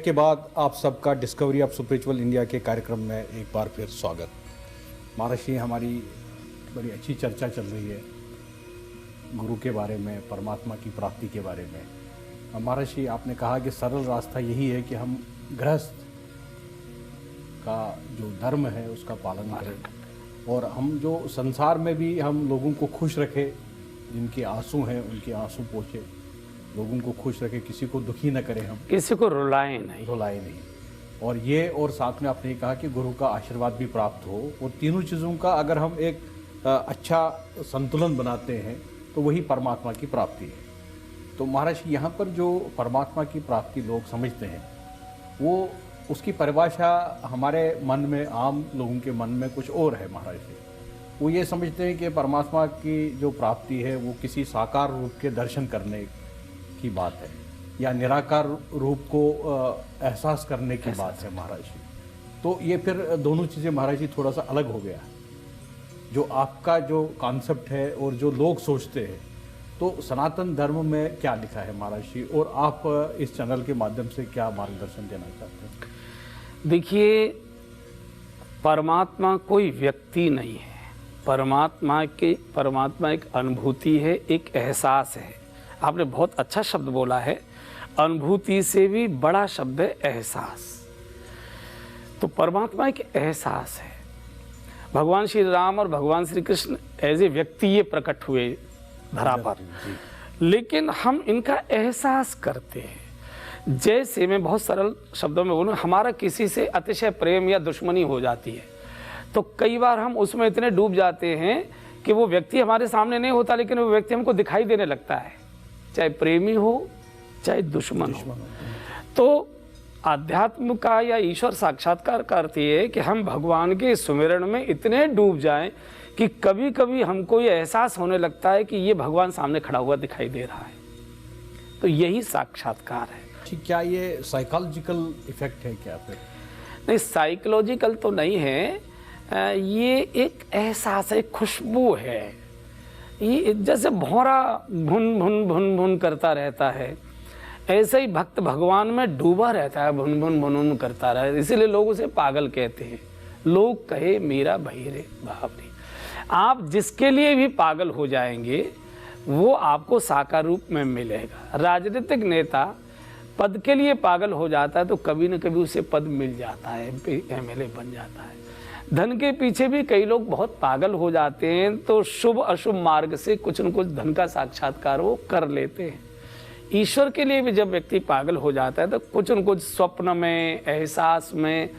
Break के बाद आप सबका डिस्कवरी ऑफ स्पिरिचुअल इंडिया के कार्यक्रम में एक बार फिर स्वागत। महर्षि, हमारी बड़ी अच्छी चर्चा चल रही है गुरु के बारे में, परमात्मा की प्राप्ति के बारे में। महर्षि, आपने कहा कि सरल रास्ता यही है कि हम गृहस्थ का जो धर्म है उसका पालन करें और हम जो संसार में भी हम लोगों को खुश रखें, जिनके आंसू हैं उनके आंसू पोंछे, लोगों को खुश रखें, किसी को दुखी न करें, हम किसी को रुलाएं नहीं। और ये और साथ में आपने कहा कि गुरु का आशीर्वाद भी प्राप्त हो। और तीनों चीज़ों का अगर हम एक अच्छा संतुलन बनाते हैं तो वही परमात्मा की प्राप्ति है। तो महाराज, यहाँ पर जो परमात्मा की प्राप्ति लोग समझते हैं वो उसकी परिभाषा हमारे मन में, आम लोगों के मन में कुछ और है महाराज जी। वो ये समझते हैं कि परमात्मा की जो प्राप्ति है वो किसी साकार रूप के दर्शन करने की बात है या निराकार रूप को एहसास करने की बात है महाराज जी। तो ये फिर दोनों चीज़ें महाराज जी थोड़ा सा अलग हो गया। जो आपका जो कॉन्सेप्ट है और जो लोग सोचते हैं, तो सनातन धर्म में क्या लिखा है महाराज जी, और आप इस चैनल के माध्यम से क्या मार्गदर्शन देना चाहते हैं? देखिए, परमात्मा कोई व्यक्ति नहीं है। परमात्मा एक अनुभूति है, एक एहसास है। आपने बहुत अच्छा शब्द बोला है, अनुभूति से भी बड़ा शब्द है एहसास। तो परमात्मा एक एहसास है। भगवान श्री राम और भगवान श्री कृष्ण एज ए व्यक्ति ये प्रकट हुए धरा पर, लेकिन हम इनका एहसास करते हैं। जैसे मैं बहुत सरल शब्दों में बोलूँ, हमारा किसी से अतिशय प्रेम या दुश्मनी हो जाती है तो कई बार हम उसमें इतने डूब जाते हैं कि वो व्यक्ति हमारे सामने नहीं होता, लेकिन वो व्यक्ति हमको दिखाई देने लगता है, चाहे प्रेमी हो चाहे दुश्मन हो। तो आध्यात्म का या ईश्वर साक्षात्कार का अर्थ ये है कि हम भगवान के सुमिरन में इतने डूब जाएं कि कभी कभी हमको ये एहसास होने लगता है कि ये भगवान सामने खड़ा हुआ दिखाई दे रहा है। तो यही साक्षात्कार है। क्या ये साइकोलॉजिकल इफेक्ट है क्या फिर? नहीं, साइकोलॉजिकल तो नहीं है, ये एक एहसास है, खुशबू है। ये जैसे भौरा भुन भुन भुन भुन करता रहता है, ऐसे ही भक्त भगवान में डूबा रहता है, भुन भुन भुन भुन करता रहता है। इसीलिए लोग उसे पागल कहते हैं। लोग कहे मेरा बहिरे बाबरी। आप जिसके लिए भी पागल हो जाएंगे वो आपको साकार रूप में मिलेगा। राजनीतिक नेता पद के लिए पागल हो जाता है तो कभी न कभी उसे पद मिल जाता है, एमएलए बन जाता है। धन के पीछे भी कई लोग बहुत पागल हो जाते हैं तो शुभ अशुभ मार्ग से कुछ न कुछ धन का साक्षात्कार वो कर लेते हैं। ईश्वर के लिए भी जब व्यक्ति पागल हो जाता है तो कुछ न कुछ स्वप्न में, एहसास में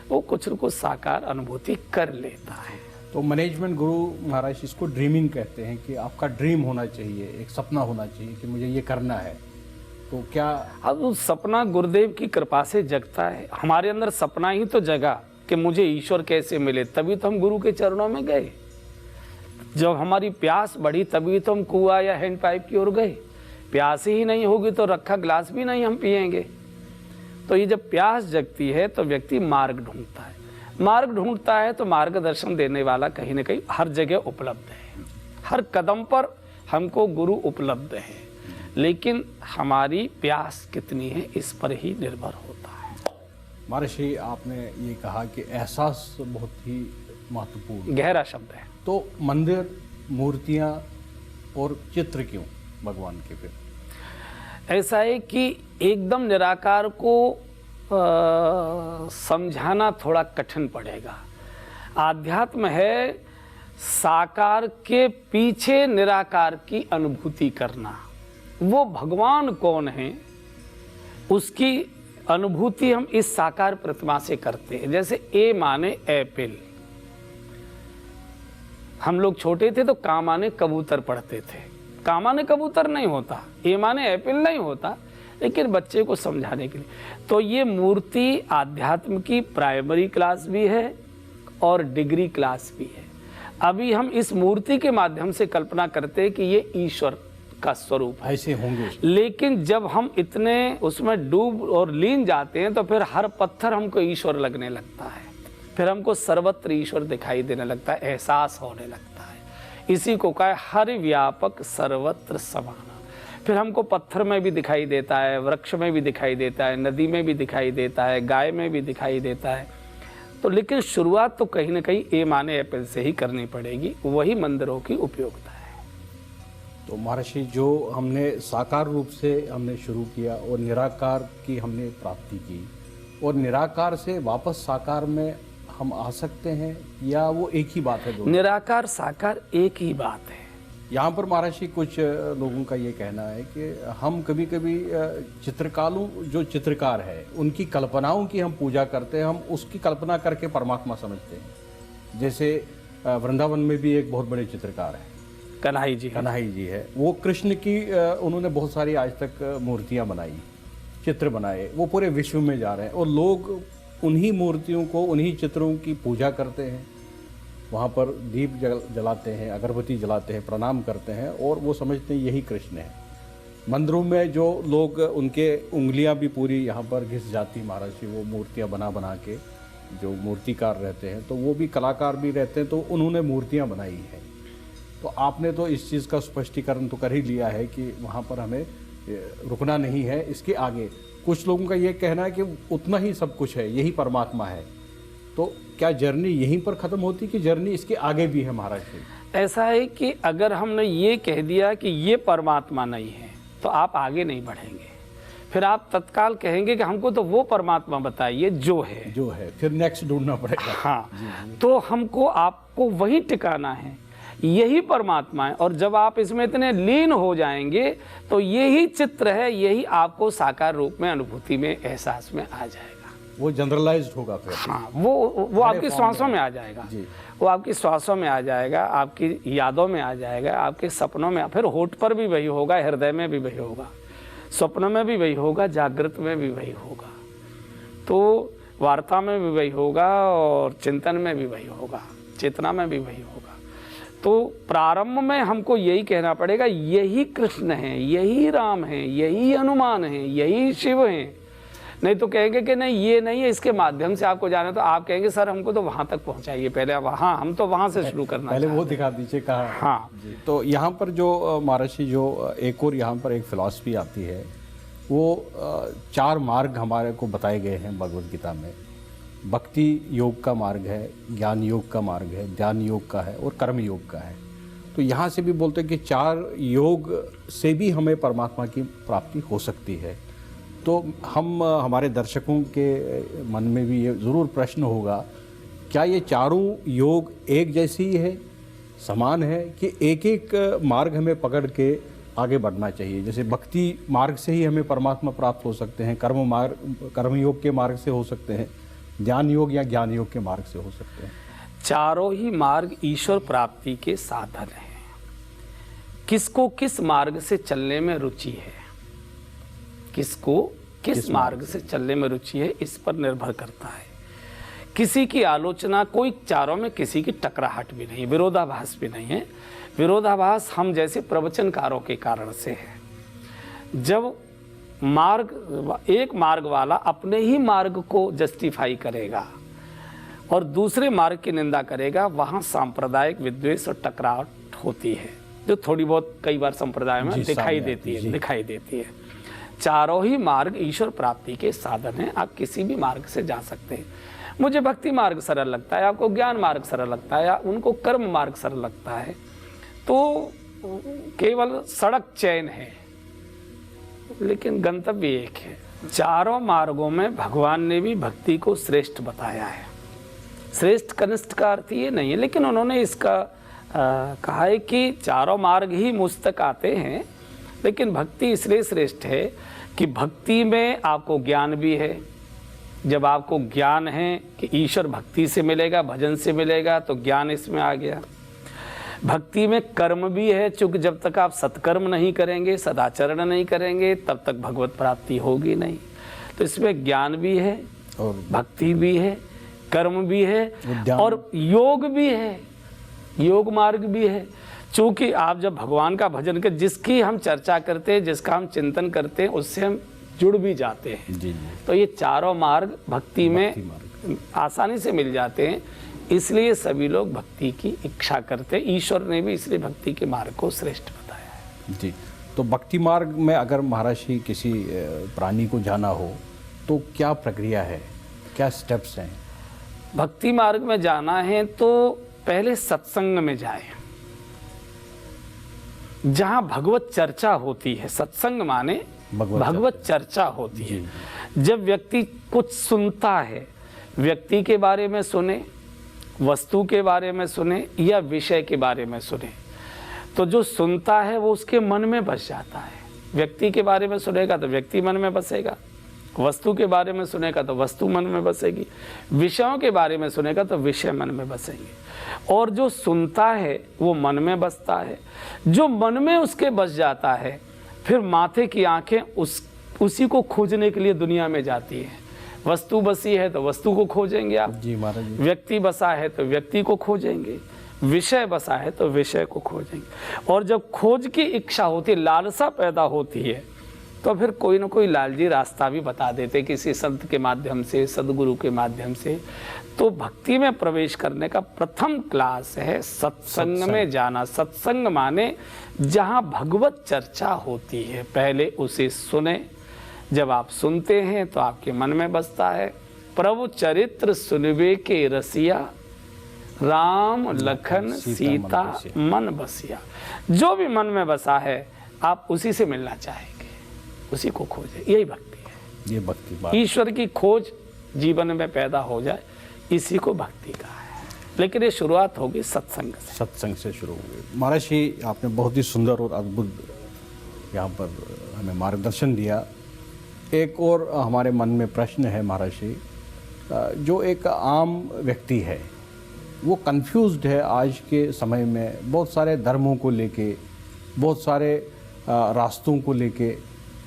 वो कुछ न कुछ साकार अनुभूति कर लेता है। तो मैनेजमेंट गुरु महाराज इसको ड्रीमिंग कहते हैं कि आपका ड्रीम होना चाहिए, एक सपना होना चाहिए कि मुझे ये करना है। तो क्या अब वो सपना गुरुदेव की कृपा से जगता है। हमारे अंदर सपना ही तो जगा कि मुझे ईश्वर कैसे मिले, तभी तो हम गुरु के चरणों में गए। जब हमारी प्यास बढ़ी तभी तो हम कुआं या हैंड पाइप की ओर गए। प्यास ही नहीं होगी तो रखा गिलास भी नहीं हम पिएंगे। तो ये जब प्यास जगती है तो व्यक्ति मार्ग ढूंढता है। मार्ग ढूंढता है तो मार्गदर्शन देने वाला कहीं ना कहीं हर जगह उपलब्ध है। हर कदम पर हमको गुरु उपलब्ध है, लेकिन हमारी प्यास कितनी है इस पर ही निर्भर होता है। महर्षि, आपने ये कहा कि एहसास बहुत ही महत्वपूर्ण, गहरा शब्द है। तो मंदिर, मूर्तियाँ और चित्र क्यों भगवान के? फिर ऐसा है कि एकदम निराकार को समझाना थोड़ा कठिन पड़ेगा। आध्यात्म है साकार के पीछे निराकार की अनुभूति करना। वो भगवान कौन है उसकी अनुभूति हम इस साकार प्रतिमा से करते हैं। जैसे ए माने एप्पल, हम लोग छोटे थे तो का माने कबूतर पढ़ते थे। का माने कबूतर नहीं होता, ए माने एप्पल नहीं होता, लेकिन बच्चे को समझाने के लिए। तो ये मूर्ति आध्यात्म की प्राइमरी क्लास भी है और डिग्री क्लास भी है। अभी हम इस मूर्ति के माध्यम से कल्पना करते हैं कि ये ईश्वर का स्वरूप ऐसे होंगे, लेकिन जब हम इतने उसमें डूब और लीन जाते हैं तो फिर हर पत्थर हमको ईश्वर लगने लगता है। फिर हमको सर्वत्र ईश्वर दिखाई देने लगता है, एहसास होने लगता है। इसी को कहा हर व्यापक सर्वत्र समाना। फिर हमको पत्थर में भी दिखाई देता है, वृक्ष में भी दिखाई देता है, नदी में भी दिखाई देता है, गाय में भी दिखाई देता है। तो लेकिन शुरुआत तो कहीं ना कहीं ए माने एप्पल से ही करनी पड़ेगी, वही मंदिरों की उपयोगिता है। तो महर्षि, जो हमने साकार रूप से हमने शुरू किया और निराकार की हमने प्राप्ति की, और निराकार से वापस साकार में हम आ सकते हैं, या वो एक ही बात है दोनों? निराकार साकार एक ही बात है। यहाँ पर महर्षि कुछ लोगों का ये कहना है कि हम कभी कभी चित्रकारों, जो चित्रकार है, उनकी कल्पनाओं की हम पूजा करते हैं, हम उसकी कल्पना करके परमात्मा समझते हैं। जैसे वृंदावन में भी एक बहुत बड़े चित्रकार है, कन्हई जी है। वो कृष्ण की उन्होंने बहुत सारी आज तक मूर्तियाँ बनाई, चित्र बनाए, वो पूरे विश्व में जा रहे हैं, और लोग उन्हीं मूर्तियों को, उन्हीं चित्रों की पूजा करते हैं, वहाँ पर दीप जलाते हैं, अगरबत्ती जलाते हैं, प्रणाम करते हैं, और वो समझते हैं यही कृष्ण है। मंदिरों में जो लोग, उनके उंगलियां भी पूरी यहाँ पर घिस जाती महाराज जी, वो मूर्तियाँ बना बना के, जो मूर्तिकार रहते हैं तो वो भी कलाकार भी रहते हैं, तो उन्होंने मूर्तियाँ बनाई हैं। तो आपने तो इस चीज़ का स्पष्टीकरण तो कर ही लिया है कि वहाँ पर हमें रुकना नहीं है, इसके आगे। कुछ लोगों का ये कहना है कि उतना ही सब कुछ है, यही परमात्मा है। तो क्या जर्नी यहीं पर ख़त्म होती कि जर्नी इसके आगे भी है महाराज जी? ऐसा है कि अगर हमने ये कह दिया कि ये परमात्मा नहीं है तो आप आगे नहीं बढ़ेंगे, फिर आप तत्काल कहेंगे कि हमको तो वो परमात्मा बताइए जो है, फिर नेक्स्ट ढूंढना पड़ेगा। हाँ, तो हमको आपको वही टिकाना है, यही परमात्मा है। और जब आप इसमें इतने लीन हो जाएंगे तो यही चित्र है, यही आपको साकार रूप में अनुभूति में, एहसास में आ जाएगा। वो जनरलाइज्ड होगा फिर। हाँ, वो आपकी श्वासों में आ जाएगा, वो आपकी श्वासों में आ जाएगा, आपकी यादों में आ जाएगा, आपके सपनों में, फिर होठ पर भी वही होगा, हृदय में भी वही होगा, स्वप्न में भी वही होगा, जागृत में भी वही होगा, तो वार्ता में भी वही होगा, और चिंतन में भी वही होगा, चेतना में भी वही होगा। तो प्रारंभ में हमको यही कहना पड़ेगा, यही कृष्ण है, यही राम है, यही हनुमान है, यही शिव है। नहीं तो कहेंगे कि नहीं ये नहीं है, इसके माध्यम से आपको जाना, तो आप कहेंगे सर हमको तो वहाँ तक पहुँचाइए पहले, वहाँ हम तो वहाँ से शुरू करना पहले वो दिखा दीजिए कहाँ। हाँ, तो यहाँ पर जो महर्षि, जो एक और यहाँ पर एक फिलॉसफी आती है, वो 4 मार्ग हमारे को बताए गए हैं भगवद गीता में। भक्ति योग का मार्ग है, ज्ञान योग का मार्ग है, ध्यान योग का है, और कर्म योग का है। तो यहाँ से भी बोलते हैं कि 4 योग से भी हमें परमात्मा की प्राप्ति हो सकती है। तो हम, हमारे दर्शकों के मन में भी ये ज़रूर प्रश्न होगा, क्या ये चारों योग एक जैसी ही है, समान है, कि एक एक मार्ग हमें पकड़ के आगे बढ़ना चाहिए? जैसे भक्ति मार्ग से ही हमें परमात्मा प्राप्त हो सकते हैं, कर्म योग के मार्ग से हो सकते हैं, ध्यान योग या ज्ञान योग के मार्ग से हो सकते हैं। चारों ही मार्ग ईश्वर प्राप्ति के साधन हैं। किसको किस मार्ग से चलने में रुचि है, किसको किस मार्ग से चलने में रुचि है, इस पर निर्भर करता है। किसी की आलोचना, कोई चारों में किसी की टकराहट भी नहीं, विरोधाभास भी नहीं है। विरोधाभास हम जैसे प्रवचनकारों के कारण से है। जब एक मार्ग वाला अपने ही मार्ग को जस्टिफाई करेगा और दूसरे मार्ग की निंदा करेगा, वहाँ सांप्रदायिक विद्वेष और टकराहट होती है, जो थोड़ी बहुत कई बार संप्रदाय में दिखाई देती है। चारों ही मार्ग ईश्वर प्राप्ति के साधन हैं। आप किसी भी मार्ग से जा सकते हैं। मुझे भक्ति मार्ग सरल लगता है, आपको ज्ञान मार्ग सरल लगता है, या उनको कर्म मार्ग सरल लगता है, तो केवल सड़क चयन है, लेकिन गंतव्य एक है। चारों मार्गों में भगवान ने भी भक्ति को श्रेष्ठ बताया है। श्रेष्ठ कनिष्ठ का अर्थ ये नहीं है, लेकिन उन्होंने इसका कहा है कि चारों मार्ग ही मुझ तक आते हैं, लेकिन भक्ति इसलिए श्रेष्ठ है कि भक्ति में आपको ज्ञान भी है। जब आपको ज्ञान है कि ईश्वर भक्ति से मिलेगा, भजन से मिलेगा, तो ज्ञान इसमें आ गया। भक्ति में कर्म भी है, चूँकि जब तक आप सत्कर्म नहीं करेंगे, सदाचरण नहीं करेंगे, तब तक भगवत प्राप्ति होगी नहीं। तो इसमें ज्ञान भी है, और भक्ति भी है, कर्म भी है, और योग भी है, योग मार्ग भी है। चूँकि आप जब भगवान का भजन कर, जिसकी हम चर्चा करते हैं, जिसका हम चिंतन करते हैं, उससे हम जुड़ भी जाते हैं। जी। तो ये चारों मार्ग भक्ति में आसानी से मिल जाते हैं, इसलिए सभी लोग भक्ति की इच्छा करते हैं। ईश्वर ने भी इसलिए भक्ति के मार्ग को श्रेष्ठ बताया है। जी। तो भक्ति मार्ग में अगर महाराज जी किसी प्राणी को जाना हो तो क्या प्रक्रिया है, क्या स्टेप्स हैं? भक्ति मार्ग में जाना है तो पहले सत्संग में जाए, जहां भगवत चर्चा होती है। सत्संग माने भगवत चर्चा होती है। जब व्यक्ति कुछ सुनता है, व्यक्ति के बारे में सुने, वस्तु के बारे में सुने या विषय के बारे में सुने, तो जो सुनता है वो उसके मन में बस जाता है। व्यक्ति के बारे में सुनेगा तो व्यक्ति मन में बसेगा, वस्तु के बारे में सुनेगा तो वस्तु मन में बसेगी, विषयों के बारे में सुनेगा तो विषय मन में बसेंगे। और जो सुनता है वो मन में बसता है। जो मन में उसके बस जाता है, फिर माथे की आंखें उसी को खोजने के लिए दुनिया में जाती हैं। वस्तु बसी है तो वस्तु को खोजेंगे आप जी महाराज जी। व्यक्ति बसा है तो व्यक्ति को खोजेंगे, विषय बसा है तो विषय को खोजेंगे। और जब खोज की इच्छा होती है, लालसा पैदा होती है, तो फिर कोई ना कोई लालजी रास्ता भी बता देते, किसी संत के माध्यम से, सदगुरु के माध्यम से। तो भक्ति में प्रवेश करने का प्रथम क्लास है सत्संग में जाना। सत्संग माने जहाँ भगवत चर्चा होती है, पहले उसे सुने। जब आप सुनते हैं तो आपके मन में बसता है, प्रभु चरित्र सुनवे के रसिया, राम लखन सीता मन बसिया। जो भी मन में बसा है आप उसी से मिलना चाहेंगे, उसी को खोजें। यही भक्ति है, ये भक्ति बात। ईश्वर की खोज जीवन में पैदा हो जाए, इसी को भक्ति कहा है। लेकिन ये शुरुआत होगी सत्संग से। सत्संग से शुरू होगी। महाराज जी आपने बहुत ही सुंदर और अद्भुत यहाँ पर हमें मार्गदर्शन दिया। एक और हमारे मन में प्रश्न है महाराज जी, जो एक आम व्यक्ति है वो कंफ्यूज्ड है आज के समय में, बहुत सारे धर्मों को लेके, बहुत सारे रास्तों को लेके,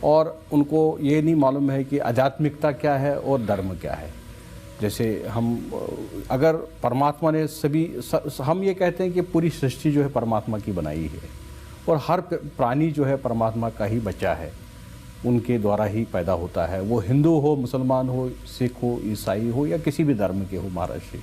और उनको ये नहीं मालूम है कि आध्यात्मिकता क्या है और धर्म क्या है। जैसे हम अगर परमात्मा ने हम ये कहते हैं कि पूरी सृष्टि जो है परमात्मा की बनाई है और हर प्राणी जो है परमात्मा का ही बच्चा है, उनके द्वारा ही पैदा होता है। वो हिंदू हो, मुसलमान हो, सिख हो, ईसाई हो या किसी भी धर्म के हो। महाराज जी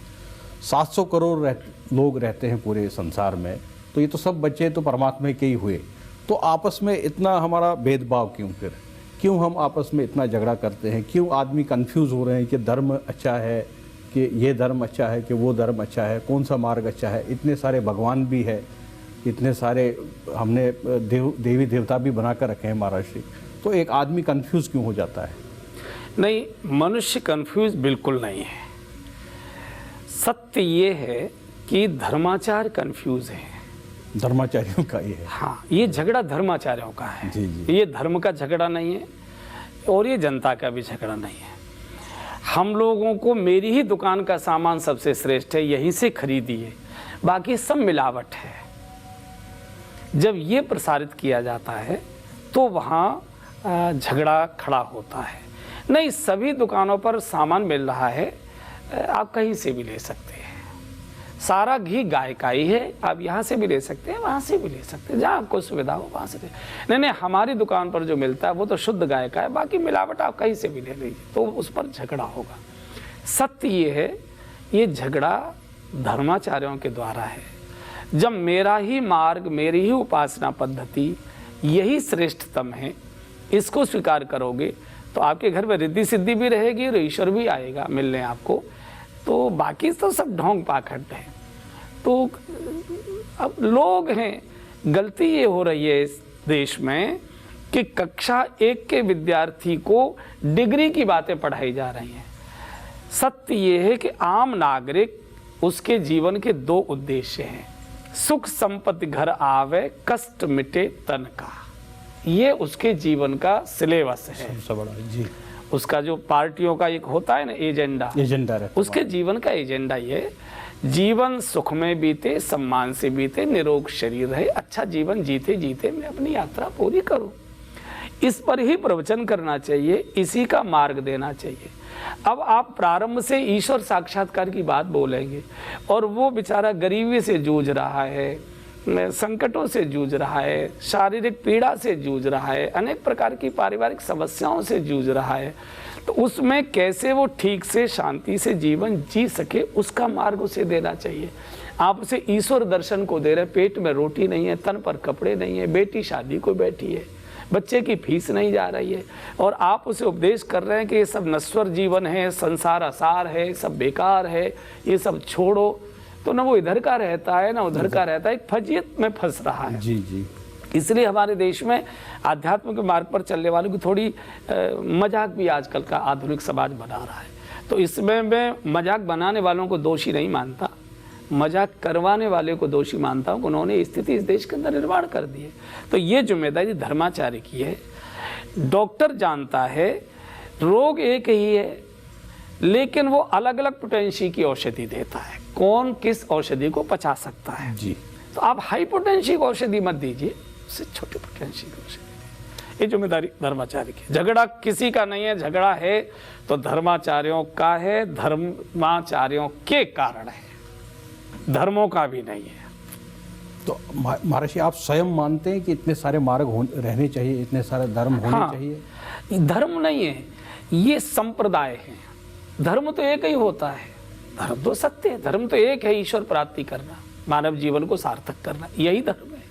700 करोड़ लोग रहते हैं पूरे संसार में, तो ये तो सब बच्चे तो परमात्मा के ही हुए। तो आपस में इतना हमारा भेदभाव क्यों? फिर क्यों हम आपस में इतना झगड़ा करते हैं? क्यों आदमी कंफ्यूज हो रहे हैं कि धर्म अच्छा है, कि ये धर्म अच्छा है, कि वो धर्म अच्छा है, कौन सा मार्ग अच्छा है? इतने सारे भगवान भी है, इतने सारे हमने देवी देवता भी बना कर रखे हैं महाराज जी। तो एक आदमी कंफ्यूज क्यों हो जाता है? नहीं, मनुष्य कंफ्यूज बिल्कुल नहीं है। सत्य ये है कि धर्माचार्य कंफ्यूज है। धर्माचार्यों का ये है। हाँ, ये झगड़ा धर्माचार्यों का है। जी जी। ये धर्म का झगड़ा नहीं है और ये जनता का भी झगड़ा नहीं है। हम लोगों को मेरी ही दुकान का सामान सबसे श्रेष्ठ है, यहीं से खरीदिए, बाकी सब मिलावट है। जब ये प्रसारित किया जाता है तो वहाँ झगड़ा खड़ा होता है। नहीं, सभी दुकानों पर सामान मिल रहा है, आप कहीं से भी ले सकते हैं। सारा घी गाय का ही है, आप यहाँ से भी ले सकते हैं, वहाँ से भी ले सकते हैं, जहाँ आपको सुविधा हो वहाँ से ले। नहीं, हमारी दुकान पर जो मिलता है वो तो शुद्ध गाय का है, बाकी मिलावट आप कहीं से भी ले लीजिए, तो उस पर झगड़ा होगा। सत्य ये है, ये झगड़ा धर्माचार्यों के द्वारा है। जब मेरा ही मार्ग, मेरी ही उपासना पद्धति यही श्रेष्ठतम है, इसको स्वीकार करोगे तो आपके घर में रिद्धि सिद्धि भी रहेगी और ईश्वर भी आएगा मिलने आपको। तो बाकी तो सब ढोंग पाखंड है। तो अब लोग हैं, गलती ये हो रही है इस देश में कि कक्षा 1 के विद्यार्थी को डिग्री की बातें पढ़ाई जा रही हैं। सत्य ये है कि आम नागरिक, उसके जीवन के 2 उद्देश्य हैं, सुख संपत्ति घर आवे, कष्ट मिटे तन का। ये उसके जीवन का सिलेबस है सबसे बड़ा जी। उसका जो पार्टियों का एक होता है ना एजेंडा रहता, उसके जीवन का एजेंडा ये, जीवन सुख में बीते, सम्मान से बीते, निरोग शरीर रहे, अच्छा जीवन जीते जीते मैं अपनी यात्रा पूरी करूं। इस पर ही प्रवचन करना चाहिए, इसी का मार्ग देना चाहिए। अब आप प्रारंभ से ईश्वर साक्षात्कार की बात बोलेंगे और वो बेचारा गरीबी से जूझ रहा है, संकटों से जूझ रहा है, शारीरिक पीड़ा से जूझ रहा है, अनेक प्रकार की पारिवारिक समस्याओं से जूझ रहा है, तो उसमें कैसे वो ठीक से शांति से जीवन जी सके, उसका मार्ग उसे देना चाहिए। आप उसे ईश्वर दर्शन को दे रहे, पेट में रोटी नहीं है, तन पर कपड़े नहीं है, बेटी शादी को बैठी है, बच्चे की फीस नहीं जा रही है और आप उसे उपदेश कर रहे हैं कि ये सब नश्वर जीवन है, संसार असार है, सब बेकार है, ये सब छोड़ो, तो ना वो इधर का रहता है ना उधर का रहता है, एक फजीयत में फंस रहा है। जी जी। इसलिए हमारे देश में आध्यात्म के मार्ग पर चलने वालों की थोड़ी मजाक भी आजकल का आधुनिक समाज बना रहा है। तो इसमें मैं मजाक बनाने वालों को दोषी नहीं मानता, मजाक करवाने वाले को दोषी मानता हूँ। उन्होंने स्थिति इस देश के अंदर निर्माण कर दी है, तो ये जिम्मेदारी धर्माचार्य की है। डॉक्टर जानता है रोग एक ही है, लेकिन वो अलग अलग पोटेंशी की औषधि देता है, कौन किस औषधि को पचा सकता है जी। तो आप हाई पोटेंशी की औषधि मत दीजिए, उससे छोटी पोटेंशी की औषधि दीजिए। ये जिम्मेदारी धर्माचार्य की। झगड़ा किसी का नहीं है, झगड़ा है तो धर्माचार्यों का है, धर्माचार्यों के कारण है, धर्मों का भी नहीं है। तो महर्षि आप स्वयं मानते हैं कि इतने सारे मार्ग रहने चाहिए, इतने सारे धर्म होने चाहिए? धर्म नहीं है, ये संप्रदाय है। धर्म तो एक ही होता है, धर्म तो सत्य है, धर्म तो एक है, ईश्वर प्राप्ति करना, मानव जीवन को सार्थक करना, यही धर्म है।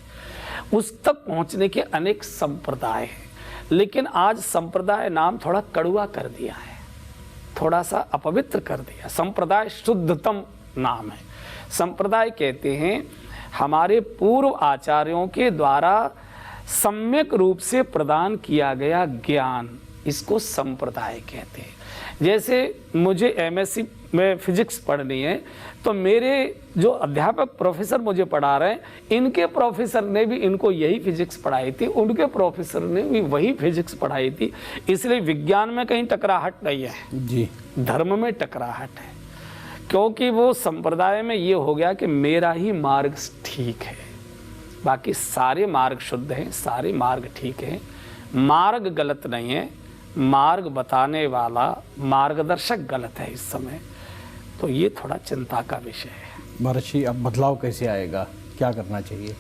उस तक पहुंचने के अनेक संप्रदाय हैं, लेकिन आज संप्रदाय नाम थोड़ा कड़वा कर दिया है, थोड़ा सा अपवित्र कर दिया। संप्रदाय शुद्धतम नाम है। संप्रदाय कहते हैं हमारे पूर्व आचार्यों के द्वारा सम्यक रूप से प्रदान किया गया ज्ञान, इसको संप्रदाय कहते हैं। जैसे मुझे एमएससी में फिजिक्स पढ़नी है, तो मेरे जो अध्यापक प्रोफेसर मुझे पढ़ा रहे हैं, इनके प्रोफेसर ने भी इनको यही फिजिक्स पढ़ाई थी, उनके प्रोफेसर ने भी वही फिजिक्स पढ़ाई थी। इसलिए विज्ञान में कहीं टकराहट नहीं है जी, धर्म में टकराहट है, क्योंकि वो संप्रदाय में ये हो गया कि मेरा ही मार्ग ठीक है, बाकी सारे मार्ग शुद्ध हैं, सारे मार्ग ठीक हैं, मार्ग गलत नहीं है, मार्ग बताने वाला मार्गदर्शक गलत है इस समय। तो ये थोड़ा चिंता का विषय है। महर्षि अब बदलाव कैसे आएगा, क्या करना चाहिए?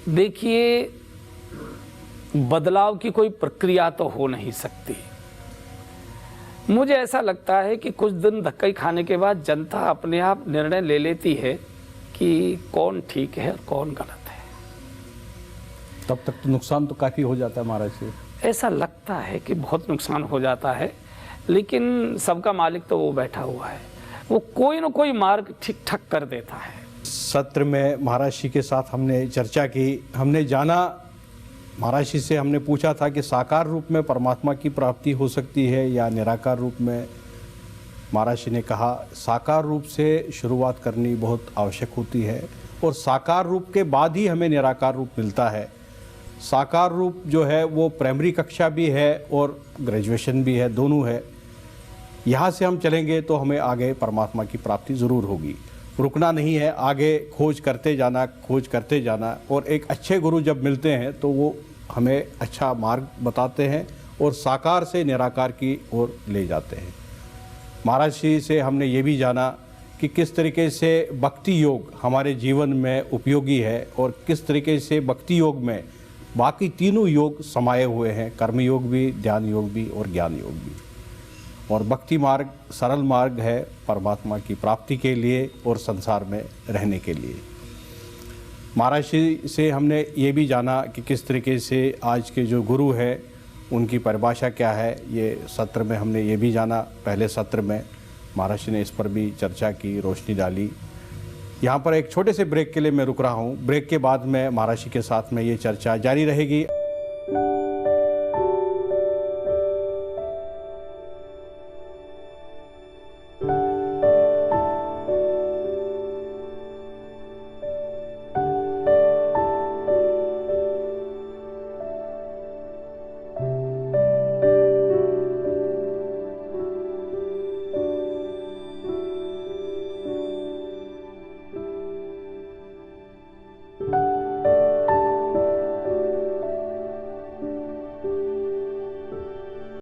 देखिए, बदलाव की कोई प्रक्रिया तो हो नहीं सकती। मुझे ऐसा लगता है कि कुछ दिन धक्का खाने के बाद जनता अपने आप निर्णय ले लेती है कि कौन ठीक है और कौन गलत है। तब तक तो नुकसान तो काफ़ी हो जाता है महाराज से। ऐसा लगता है कि बहुत नुकसान हो जाता है, लेकिन सबका मालिक तो वो बैठा हुआ है, वो कोई ना कोई मार्ग ठीक ठाक कर देता है। सत्र में महाराज जी के साथ हमने चर्चा की, हमने जाना, महाराज जी से हमने पूछा था कि साकार रूप में परमात्मा की प्राप्ति हो सकती है या निराकार रूप में। महाराज जी ने कहा साकार रूप से शुरुआत करनी बहुत आवश्यक होती है और साकार रूप के बाद ही हमें निराकार रूप मिलता है। साकार रूप जो है वो प्राइमरी कक्षा भी है और ग्रेजुएशन भी है, दोनों है। यहाँ से हम चलेंगे तो हमें आगे परमात्मा की प्राप्ति ज़रूर होगी। रुकना नहीं है, आगे खोज करते जाना और एक अच्छे गुरु जब मिलते हैं तो वो हमें अच्छा मार्ग बताते हैं और साकार से निराकार की ओर ले जाते हैं। महाराज जी से हमने ये भी जाना कि किस तरीके से भक्ति योग हमारे जीवन में उपयोगी है और किस तरीके से भक्ति योग में बाकी तीनों योग समाये हुए हैं, कर्म योग भी, ध्यान योग भी और ज्ञान योग भी। और भक्ति मार्ग सरल मार्ग है परमात्मा की प्राप्ति के लिए और संसार में रहने के लिए। महाराज जी से हमने ये भी जाना कि किस तरीके से आज के जो गुरु है उनकी परिभाषा क्या है, ये सत्र में हमने ये भी जाना। पहले सत्र में महाराज जी ने इस पर भी चर्चा की, रोशनी डाली। यहाँ पर एक छोटे से ब्रेक के लिए मैं रुक रहा हूँ। ब्रेक के बाद में महाराज जी के साथ में ये चर्चा जारी रहेगी।